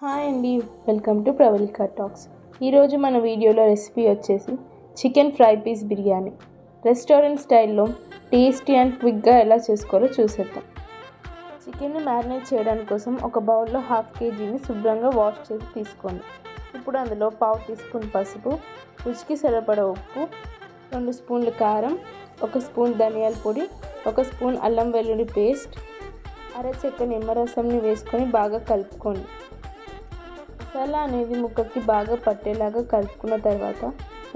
Hi అండి, welcome to Pravalika talks. ఈరోజు మన వీడియోలో రెసిపీ వచ్చేసి chicken fry piece biryani. Restaurant స్టైల్లో టేస్టీ అండ్ క్విక్గా ఎలా చేసుకోవాలో చూసేద్దాం. చికెన్ని మ్యారినేట్ చేయడానికి కోసం ఒక బౌల్లో 1/2 kgని శుభ్రంగా వాష్ చేసి తీసుకోండి. ఇప్పుడు అందులో 1/2 teaspoon పసుపు, రుచికి సరిపడా ఉప్పు, 2 స్పూన్లు కారం, 1 స్పూన్ ధనియాల పొడి, 1 స్పూన్ అల్లం వెల్లుల్లి పేస్ట్, అరచెక్క నిమ్మరసంని వేసుకొని బాగా కలుపుకోండి. మసాలా అనేది ముక్కకి బాగా పట్టేలాగా కలుపుకున్న తర్వాత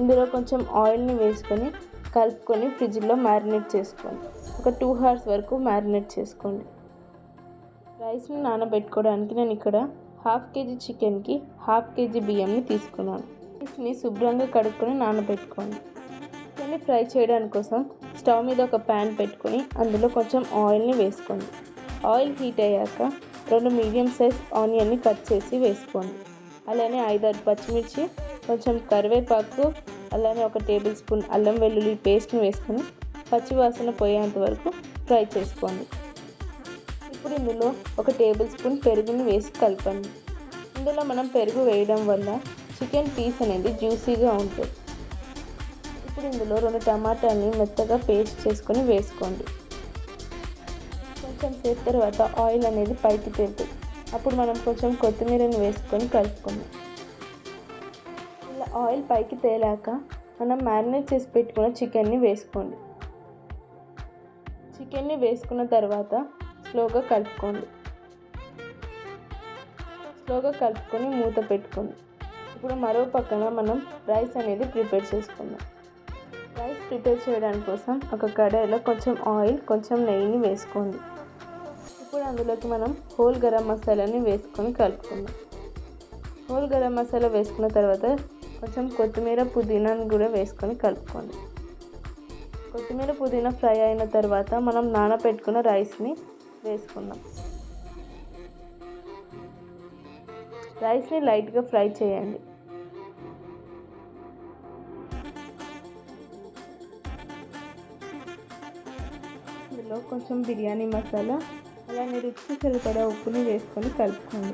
ఇందులో కొంచెం ఆయిల్ని వేసుకొని కలుపుకొని ఫ్రిడ్జ్లో మ్యారినేట్ చేసుకోండి. ఒక 2 hours వరకు మ్యారినేట్ చేసుకోండి. రైస్ని నానబెట్టుకోవడానికి నేను ఇక్కడ 1/2 kg చికెన్కి 1/2 kg బియ్యంని తీసుకున్నాను. రైస్ని శుభ్రంగా కడుక్కొని నానబెట్టుకోండి. చికెన్ని ఫ్రై చేయడానికి కోసం స్టవ్ మీద ఒక ప్యాన్ పెట్టుకొని అందులో కొంచెం ఆయిల్ని వేసుకోండి. ఆయిల్ హీట్ అయ్యాక 2 మీడియం సైజ్ ఆనియన్ని కట్ చేసి వేసుకోండి. అలానే 5-6 పచ్చిమిర్చి, కొంచెం కరివేపాకు, అలానే 1 టేబుల్ స్పూన్ అల్లం వెల్లుల్లి పేస్ట్ని వేసుకొని పచ్చివాసన పోయేంత వరకు ఫ్రై చేసుకోండి. ఇప్పుడు ఇందులో 1 టేబుల్ స్పూన్ పెరుగుని వేసి కలపండి. ఇందులో మనం పెరుగు వేయడం వల్ల చికెన్ పీస్ అనేది జ్యూసీగా ఉంటుంది. ఇప్పుడు ఇందులో 2 టమాటాలని మెత్తగా పేస్ట్ చేసుకొని వేసుకోండి. కొంచెం సేపు తర్వాత ఆయిల్ అనేది పైకి తేలుతుంది. అప్పుడు మనం కొంచెం కొత్తిమీరని వేసుకొని కలుపుకుందాం. ఇలా ఆయిల్ పైకి తేలాక మనం మ్యారినేట్ చేసి పెట్టుకున్న చికెన్ని వేసుకోండి. చికెన్ని వేసుకున్న తర్వాత స్లోగా కలుపుకొని మూత పెట్టుకోండి. ఇప్పుడు మరో పక్కన మనం రైస్ అనేది ప్రిపేర్ చేసుకుందాం. రైస్ ప్రిపేర్ చేయడానికి కోసం ఒక కడాయిలో కొంచెం ఆయిల్, కొంచెం నెయ్యిని వేసుకోండి. ఇప్పుడు అందులోకి మనం హోల్ గరం మసాలాని వేసుకొని కలుపుకుందాం. హోల్ గరం మసాలా వేసుకున్న తర్వాత కొంచెం కొత్తిమీర, పుదీనాని కూడా వేసుకొని కలుపుకోండి. కొత్తిమీర, పుదీనా ఫ్రై అయిన తర్వాత మనం నానబెట్టుకున్న రైస్ని వేసుకుందాం. రైస్ని లైట్గా ఫ్రై చేయండి. ఇందులో కొంచెం బిర్యానీ మసాలా, అలానే రుచికి సరిపడా ఉప్పుని వేసుకొని కలుపుకోండి.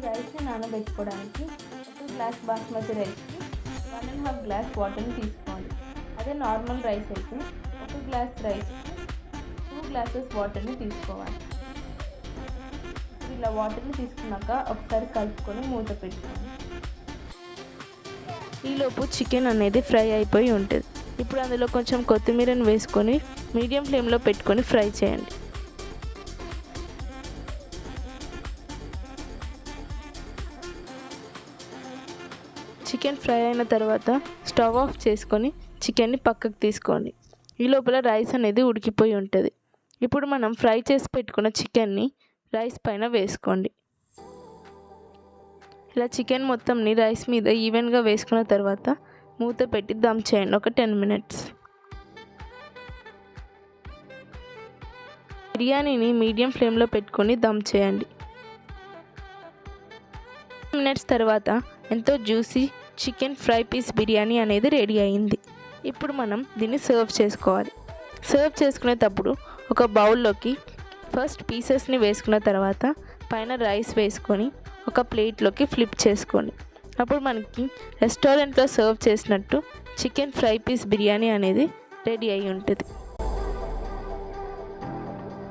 రైస్ని నానబెట్టుకోవడానికి 1 గ్లాస్ బాస్మతి రైస్కి 1.5 గ్లాస్ వాటర్ని తీసుకోండి. అదే నార్మల్ రైస్ అయితే 1 గ్లాస్ రైస్కి 2 గ్లాసెస్ వాటర్ని తీసుకోవాలి. ఇలా వాటర్ని తీసుకున్నాక ఒకసారి కలుపుకొని మూత పెట్టుకోండి. ఈలోపు చికెన్ అనేది ఫ్రై అయిపోయి ఉంటుంది. ఇప్పుడు అందులో కొంచెం కొత్తిమీరని వేసుకొని మీడియం ఫ్లేమ్లో పెట్టుకొని ఫ్రై చేయండి. చికెన్ ఫ్రై అయిన తర్వాత స్టవ్ ఆఫ్ చేసుకొని చికెన్ని పక్కకు తీసుకోండి. ఈ లోపల రైస్ అనేది ఉడికిపోయి ఉంటుంది. ఇప్పుడు మనం ఫ్రై చేసి పెట్టుకున్న చికెన్ని రైస్ పైన వేసుకోండి. ఇలా చికెన్ మొత్తంని రైస్ మీద ఈవెన్గా వేసుకున్న తర్వాత మూత పెట్టి దమ్ చేయండి ఒక 10 minutes. బిర్యానీని మీడియం ఫ్లేమ్లో పెట్టుకొని దమ్ చేయండి. 10 minutes తర్వాత ఎంతో juicy chicken fry piece biryani అనేది రెడీ అయింది. ఇప్పుడు మనం దీన్ని సర్వ్ చేసుకోవాలి. సర్వ్ చేసుకునేటప్పుడు ఒక బౌల్లోకి ఫస్ట్ పీసెస్ని వేసుకున్న తర్వాత పైన రైస్ వేసుకొని ఒక ప్లేట్లోకి ఫ్లిప్ చేసుకోండి. అప్పుడు మనకి రెస్టారెంట్లో సర్వ్ చేసినట్టు చికెన్ ఫ్రై పీస్ బిర్యానీ అనేది రెడీ అయి ఉంటుంది.